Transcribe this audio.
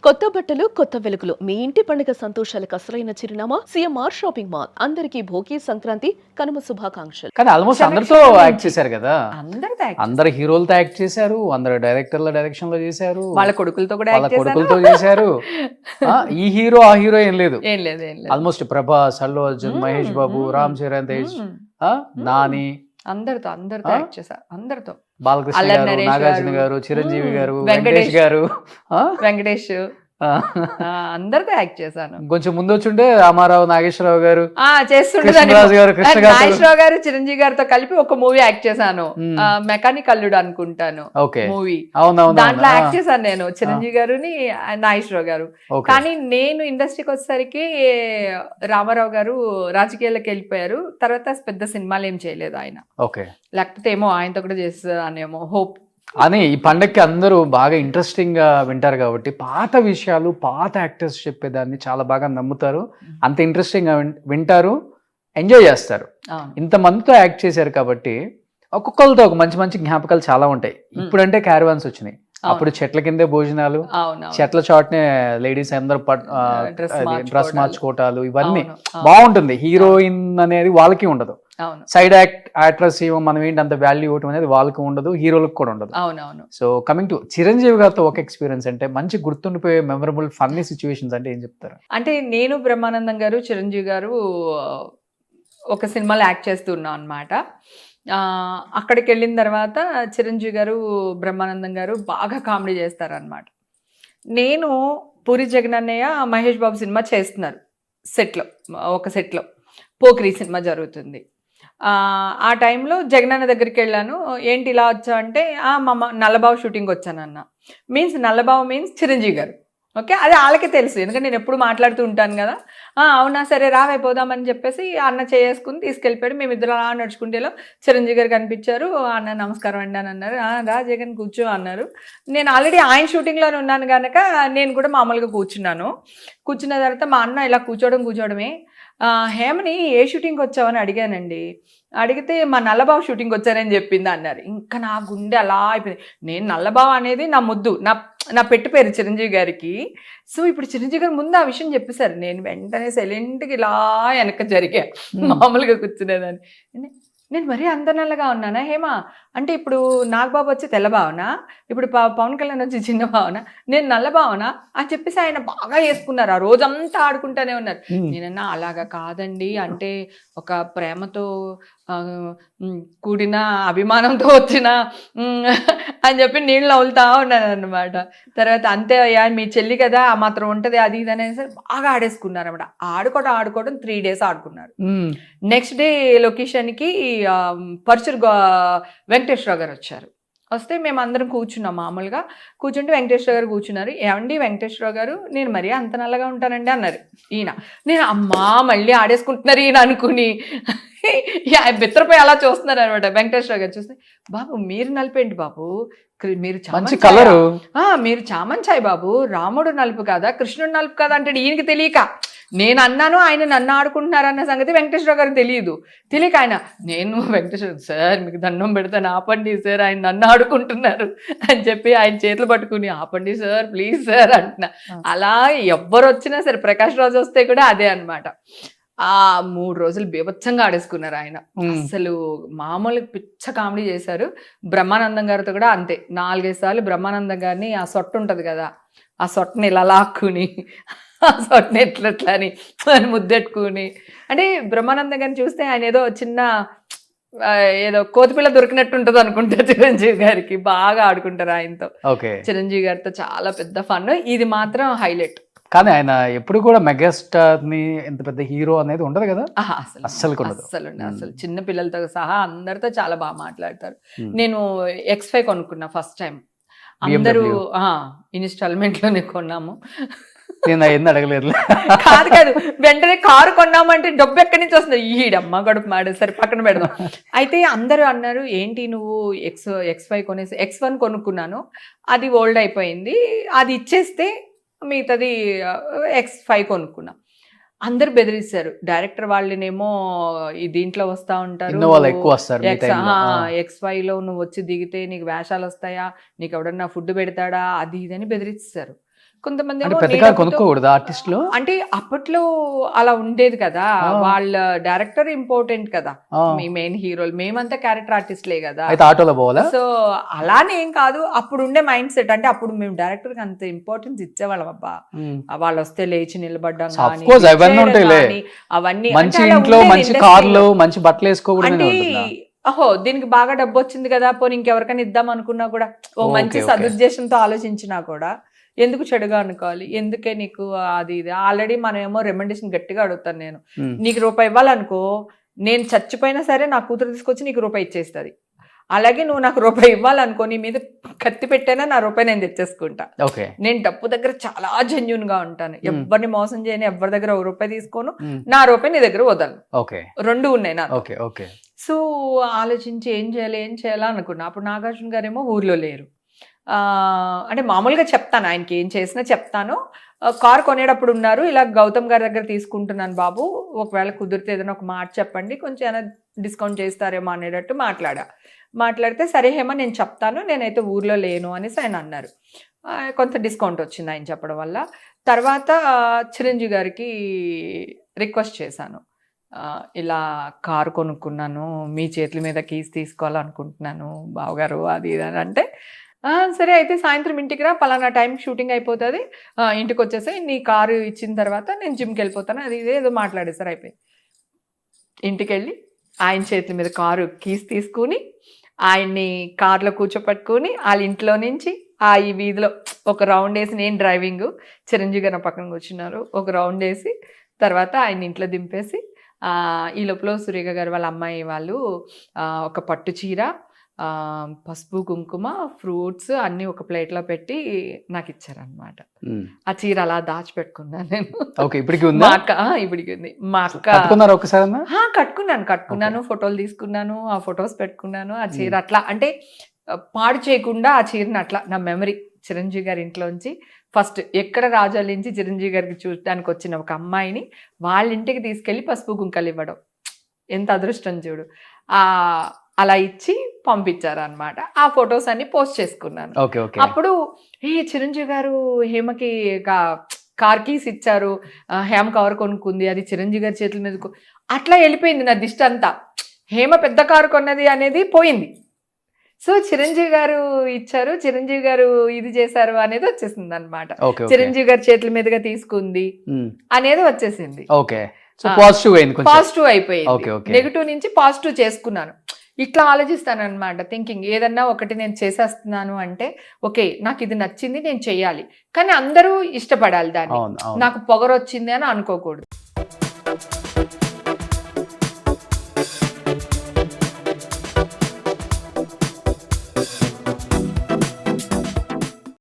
కొత్త బట్టలు కొత్త వెలుగులు మీ ఇంటి పండుగ సంతోషాలకు అసలైన చిరునామా సిఎంఆర్ షాపింగ్ మాల్. అందరికీ భోగి సంక్రాంతి కనుమ శుభాకాంక్షలు. కానీ ఆల్మోస్ట్ అందరితో యాక్ట్ చేశారు కదా. అందరితో అందరు హీరోలతో యాక్ట్ చేశారు, అందరు డైరెక్టర్ల డైరెక్షన్ లో చేశారు, వాళ్ళ కొడుకులతో కూడా వాళ్ళ కొడుకులతో చేశారు. ఈ హీరో ఆ హీరో ఏం లేదు. ఆల్మోస్ట్ ప్రభాస్, అల్లు అర్జున్, మహేష్ బాబు, రామ్ చరణ్ తేజ్, నాని, అందరితో యాక్ట్ చేశారు. అందరితో బాలకృష్ణ గారు, నాగార్జున గారు, చిరంజీవి గారు, వెంకటేష్ గారు, వెంకటేష్ అందరితో యాక్ట్ చేశాను. కొంచెం ముందు వచ్చుంటే రామారావు, నాగేశ్వరరావు గారు చేస్తుండే. నాగేశ్వరరావు గారు చిరంజీవి గారితో కలిపి ఒక మూవీ యాక్ట్ చేశాను, మెకానిక్ అల్లుడు అనుకుంటాను మూవీ. దాంట్లో యాక్ట్ చేశాను నేను, చిరంజీవి గారుని నాగేశ్వరరావు గారు. కానీ నేను ఇండస్ట్రీకి వచ్చేసరికి రామారావు గారు రాజకీయాల్లోకి వెళ్ళిపోయారు. తర్వాత పెద్ద సినిమాలు ఏం చేయలేదు ఆయన. లేకపోతే ఏమో ఆయనతో కూడా చేస్తానేమో హోప్ అని. ఈ పండగకి అందరూ బాగా ఇంట్రెస్టింగ్ గా వింటారు కాబట్టి పాత విషయాలు, పాత యాక్టర్స్ చెప్పేదాన్ని చాలా బాగా నమ్ముతారు, అంత ఇంట్రెస్టింగ్ గా వింటారు, ఎంజాయ్ చేస్తారు. ఇంతమందితో యాక్ట్ చేశారు కాబట్టి ఒక్కొక్కరితో ఒక మంచి మంచి జ్ఞాపకాలు చాలా ఉంటాయి. ఇప్పుడంటే క్యారవాన్స్ వచ్చినాయి, అప్పుడు చెట్ల కిందే భోజనాలు, చెట్ల చాట్నే లేడీస్ అందరూ డ్రెస్ మార్చుకోవటాలు, ఇవన్నీ బాగుంటుంది. హీరోయిన్ అనేది వాళ్ళకి ఉండదు, సైడ్ యాక్ట్రెస్ మనం ఏంటి అంత వాల్యూ ఇవ్వటం అనేది వాళ్ళకి ఉండదు, హీరోలకు కూడా ఉండదు. సో కమింగ్ టు చిరంజీవి గారితో ఒక ఎక్స్పీరియన్స్ అంటే మంచి గుర్తుండిపోయే మెమరబుల్ ఫన్నీ సిచ్యువేషన్స్ అంటే ఏం చెప్తారు? అంటే నేను బ్రహ్మానందం గారు, చిరంజీవి గారు ఒక సినిమాలో యాక్ట్ చేస్తున్నాం అనమాట. అక్కడికి వెళ్ళిన తర్వాత చిరంజీవి గారు, బ్రహ్మానందం గారు బాగా కామెడీ చేస్తారనమాట. నేను పూరి జగనన్నయ్య, మహేష్ బాబు సినిమా చేస్తున్నారు ఒక సెట్లో పోకిరి సినిమా జరుగుతుంది. ఆ టైంలో జగనన్న దగ్గరికి వెళ్ళాను. ఏంటి ఇలా వచ్చా అంటే, మా నల్లబాబు షూటింగ్ వచ్చానన్న. నల్లబాబు మీన్స్ చిరంజీవి గారు. ఓకే, అది వాళ్ళకే తెలుసు, ఎందుకంటే నేను ఎప్పుడు మాట్లాడుతూ ఉంటాను కదా. అవునా సరే రావైపోదామని చెప్పేసి అన్న చేసుకుని తీసుకెళ్ళిపోయాడు. మేము ఇద్దరు అలా నడుచుకుంటేలో చిరంజీవి గారు కనిపించారు. అన్న నమస్కారం అండి అని అన్నారు. రా జగన్ కూర్చో అన్నారు. నేను ఆల్రెడీ ఆయన షూటింగ్లోనే ఉన్నాను కనుక నేను కూడా మామూలుగా కూర్చున్న తర్వాత మా అన్న ఇలా కూర్చోవడమే, హేమని ఏ షూటింగ్కి వచ్చావని అడిగానండి. అడిగితే మా నల్లబాబు షూటింగ్కి వచ్చానని చెప్పింది అన్నారు. ఇంకా నా గుండె అలా అయిపోయింది. నేను నల్లబాబు అనేది నా ముద్దు, నా పెట్టు పేరు చిరంజీవి గారికి. సో ఇప్పుడు చిరంజీవి గారు ముందు ఆ విషయం చెప్పేశారు. నేను వెంటనే సైలెంట్గా ఇలా వెనక జరిగా, మామూలుగా కూర్చునేదాన్ని. నేను మరీ అంత నల్లగా ఉన్నానా హేమ అంటే, ఇప్పుడు నాగబాబు వచ్చి తెల్ల భావనా, ఇప్పుడు పవన్ కళ్యాణ్ వచ్చి చిన్న భావన, నేను నల్ల భావన అని చెప్పేసి ఆయన బాగా వేసుకున్నారు. ఆ రోజంతా ఆడుకుంటానే ఉన్నారు. నేనన్నా అలాగా కాదండి, అంటే ఒక ప్రేమతో కూడిన అభిమానంతో వచ్చిన అని చెప్పి నీళ్ళు నవ్వులుతా ఉన్నాను అనమాట. తర్వాత అంతే అయ్యా మీ చెల్లి కదా ఆ మాత్రం ఉంటుంది అది ఇది అనేసి బాగా ఆడేసుకున్నారు అనమాట. ఆడుకోవడం 3 days ఆడుకున్నారు. నెక్స్ట్ డే లొకేషన్కి పరుచూరు వెంకటేశ్వరరావు గారు వచ్చారు. వస్తే మేము అందరం కూర్చున్నాం. మామూలుగా కూర్చుంటే వెంకటేశ్వర గారు కూర్చున్నారు. ఏమండి వెంకటేశ్వరరావు గారు, నేను మరీ అంత నల్లగా ఉంటానండి అన్నారు ఈయన. నేను అమ్మా మళ్ళీ ఆడేసుకుంటున్నారు ఈయన అనుకుని బిత్తరపోయి అలా చూస్తున్నారు అనమాట. వెంకటేశ్వర గారు చూస్తే, బాబు మీరు నలిపేంటి బాబు, మీరు మీరు చామంచాయి బాబు, రాముడు నలుపు కాదా కృష్ణుడు నలుపు కాదా అంటే ఈయనకి తెలియక నేను అన్నాను, ఆయన నన్ను ఆడుకుంటున్నారన్న సంగతి వెంకటేశ్వర గారు తెలియక ఆయన, నేను వెంకటేశ్వర సార్ మీకు దండం పెడతాను ఆపండి సార్, ఆయన నన్ను ఆడుకుంటున్నారు అని చెప్పి ఆయన చేతులు పట్టుకుని ఆపండి సార్ ప్లీజ్ సార్ అంటున్నా. అలా ఎవ్వరు వచ్చినా సరే, ప్రకాష్ రాజు వస్తే కూడా అదే అనమాట. ఆ 3 రోజులు బీభత్సంగా ఆడేసుకున్నారు ఆయన. అసలు మామూలు పిచ్చ కామెడీ చేశారు. బ్రహ్మానందం గారితో కూడా అంతే, 4-5 సార్లు బ్రహ్మానందం గారిని ఆ సొట్టు ఉంటుంది కదా, ఆ సొట్టని ఇలా లాక్కుని ఆ సొట్టని ఎట్లట్లా అని ముద్దెట్టుకుని, అంటే బ్రహ్మానందం గారిని చూస్తే ఆయన ఏదో చిన్న ఏదో కోతిపిల్ల దొరికినట్టు ఉంటుంది అనుకుంటా. చిరంజీవి గారికి బాగా ఆడుకుంటారు ఆయనతో. చిరంజీవి గారితో చాలా పెద్ద ఫన్. ఇది మాత్రం హైలైట్. కానీ ఆయన ఎప్పుడు కూడా మెగాస్టార్ ని ఎంత పెద్ద హీరో అనేది ఉండదు కదా, అసలు చిన్న పిల్లలతో సహా అందరితో చాలా బాగా మాట్లాడతారు. నేను X5 కొనుక్కున్నా ఫస్ట్ టైం. అందరూ ఇన్స్టాల్మెంట్ లోనే కొన్నాము. నేను అడగలేదు. కాదు వెంటనే కారు కొన్నామంటే డబ్బు ఎక్కడి నుంచి వస్తుంది, ఈడమ్మ గడుపు మాడు సరే పక్కన పెడదాం. అయితే అందరూ అన్నారు ఏంటి నువ్వు X5 కొనేసి, X1 కొనుక్కున్నాను, అది ఓల్డ్ అయిపోయింది, అది ఇచ్చేస్తే మిగతాది X5 కొనుక్కున్నా. అందరు బెదిరిస్తారు. డైరెక్టర్ వాళ్ళనేమో ఈ దీంట్లో వస్తా ఉంటారు, X5 లో నువ్వు వచ్చి దిగితే నీకు వేషాలు వస్తాయా, నీకు ఎవడన్నా ఫుడ్ పెడతాడా, అది ఇదని బెదిరిస్తారు. కొంతమంది అంటే ఏమో పెద్ద నీ కార్ డబ్బుతో- కొనుక్కోకూడదు ఆర్టిస్టులు. అంటే అప్పట్లో అలా ఉండేది కదా, ఆ. వాళ్ళ డైరెక్టర్ ఇంపార్టెంట్ కదా, ఆ. మీ మెయిన్ హీరోలు, మేమంతా క్యారెక్టర్ ఆర్టిస్ట్లే కదా. అయితే ఆటోలో పోవాలా? సో అలానే ఏం కాదు, అప్పుడు ఉండే మైండ్ సెట్. అంటే అప్పుడు మేము డైరెక్టర్ కి అంత ఇంపార్టెన్స్ ఇచ్చేవాళ్ళం అబ్బా. వాళ్ళు వస్తే లేచి నిలబడ్డం Of కానీ, course, అవన్నీ చేయడం ఉంటాయిలే. కానీ, అవన్నీ మంచి అంటే అలా ఇంట్లో ఉండేది మంచి industry కార్లు లో. మంచి బట్టలు వేసుకోకూడదు అంటే ఉంటుందా? అహో దీనికి బాగా డబ్బు వచ్చింది కదా, పోనీ ఇంకెవరికైనా ఇద్దాం అనుకున్నా కూడా, ఓ Okay, మంచి okay. సదుద్దేశంతో ఆలోచించినా కూడా ఎందుకు చెడుగా అనుకోవాలి, ఎందుకే నీకు అది ఇది. ఆల్రెడీ మనం ఏమో రెమెండేషన్ గట్టిగా అడుగుతాను నేను. నీకు రూపాయి ఇవ్వాలనుకో, నేను చచ్చిపోయినా సరే నా కూతురు తీసుకొచ్చి నీకు రూపాయి ఇచ్చేస్తుంది. అలాగే నువ్వు నాకు రూపాయి ఇవ్వాలనుకో, నీ మీద కత్తి పెట్టైనా నా రూపాయి నేను తెచ్చేసుకుంటా. ఓకే. నేను డబ్బు దగ్గర చాలా జెన్యూన్ గా ఉంటాను. ఎవరిని మోసం చేయను, ఎవరి దగ్గర ఒక రూపాయి తీసుకోను, Hmm. నా రూపాయి నీ దగ్గర వదలను. ఓకే. రెండు ఉన్నాయి నాకు. ఓకే. ఓకే. సో ఆలోచించి ఏం చేయాలా అనుకున్నా. అప్పుడు నాగార్జున గారేమో ఊర్లో లేరు. అంటే మామూలుగా చెప్తాను, ఆయనకి ఏం చేసినా చెప్తాను. కార్ కొనేటప్పుడు ఉన్నారు, ఇలా గౌతమ్ గారి దగ్గర తీసుకుంటున్నాను బాబు, ఒకవేళ కుదిరితే ఏదైనా ఒక మాట చెప్పండి, కొంచెం ఏమైనా డిస్కౌంట్ చేస్తారేమో అనేటట్టు మాట్లాడితే సరే హేమ నేను చెప్తాను, నేనైతే ఊర్లో లేను అనేసి ఆయన అన్నారు. కొంత డిస్కౌంట్ వచ్చింది ఆయన చెప్పడం వల్ల. తర్వాత చిరంజీవి గారికి రిక్వెస్ట్ చేశాను, ఇలా కారు కొనుక్కున్నాను, మీ చేతుల మీద కీస్ తీసుకోవాలనుకుంటున్నాను బావగారు, అది ఇది అని అంటే, సరే అయితే సాయంత్రం ఇంటికి రా, పలానా టైం షూటింగ్ అయిపోతుంది, ఇంటికి వచ్చేసి నీ కారు ఇచ్చిన తర్వాత నేను జిమ్కి వెళ్ళిపోతాను, అది ఇదే ఏదో మాట్లాడేసారు. అయిపోయింది. ఇంటికి వెళ్ళి ఆయన చేతుల మీద కారు కీస్ తీసుకుని ఆయన్ని కార్లో కూర్చోపెట్టుకుని వాళ్ళ ఇంట్లో నుంచి ఈ వీధిలో ఒక రౌండ్ వేసి, నేను డ్రైవింగ్, చిరంజీవి గారు నా పక్కన కూర్చున్నారు, ఒక రౌండ్ వేసి తర్వాత ఆయన ఇంట్లో దింపేసి, ఈ లోపల సురేఖ గారు వాళ్ళ అమ్మాయి వాళ్ళు ఒక పట్టు చీర, పసుపు కుంకుమ, ఫ్రూట్స్ అన్ని ఒక ప్లేట్లో పెట్టి నాకు ఇచ్చారనమాట. ఆ చీర అలా దాచిపెట్టుకున్నాను నేను. ఓకే. ఇప్పటికి మా అక్క ఇప్పటికి ఉంది. మా అక్క కట్టుకున్నారు ఒకసారి? కట్టుకున్నాను, ఫోటోలు తీసుకున్నాను, ఆ ఫొటోస్ పెట్టుకున్నాను. ఆ చీర అట్లా అంటే పాడు చేయకుండా ఆ చీరని అట్లా నా మెమరీ. చిరంజీవి గారి ఇంట్లోంచి ఫస్ట్ ఎక్కడ రాజాల నుంచి చిరంజీవి గారికి చూడడానికి వచ్చిన ఒక అమ్మాయిని వాళ్ళ ఇంటికి తీసుకెళ్లి పసుపు కుంకలు ఇవ్వడం ఎంత అదృష్టం చూడు. అలా ఇచ్చి పంపించారు అనమాట. ఆ ఫొటోస్ అన్ని పోస్ట్ చేసుకున్నాను. అప్పుడు చిరంజీవి గారు హేమకి కార్ కీస్ ఇచ్చారు, హేమ కవర్ కొనుక్కుంది, అది చిరంజీవి గారి చేతుల మీద అట్లా వెళ్ళిపోయింది నా దిష్టి అంతా. హేమ పెద్ద కారు కొన్నది అనేది పోయింది. సో చిరంజీవి గారు ఇచ్చారు, చిరంజీవి గారు ఇది చేశారు అనేది వచ్చేసింది అనమాట. చిరంజీవి గారి చేతుల మీదుగా తీసుకుంది అనేది వచ్చేసింది. పాజిటివ్ అయిపోయింది. నెగిటివ్ నుంచి పాజిటివ్ చేసుకున్నాను. ఇట్లా ఆలోచిస్తాను అనమాట. థింకింగ్ ఏదన్నా ఒకటి నేను చేసేస్తున్నాను అంటే ఓకే, నాకు ఇది నచ్చింది, నేను చెయ్యాలి, కానీ అందరూ ఇష్టపడాలి దాన్ని. నాకు పొగరొచ్చింది అని అనుకోకూడదు.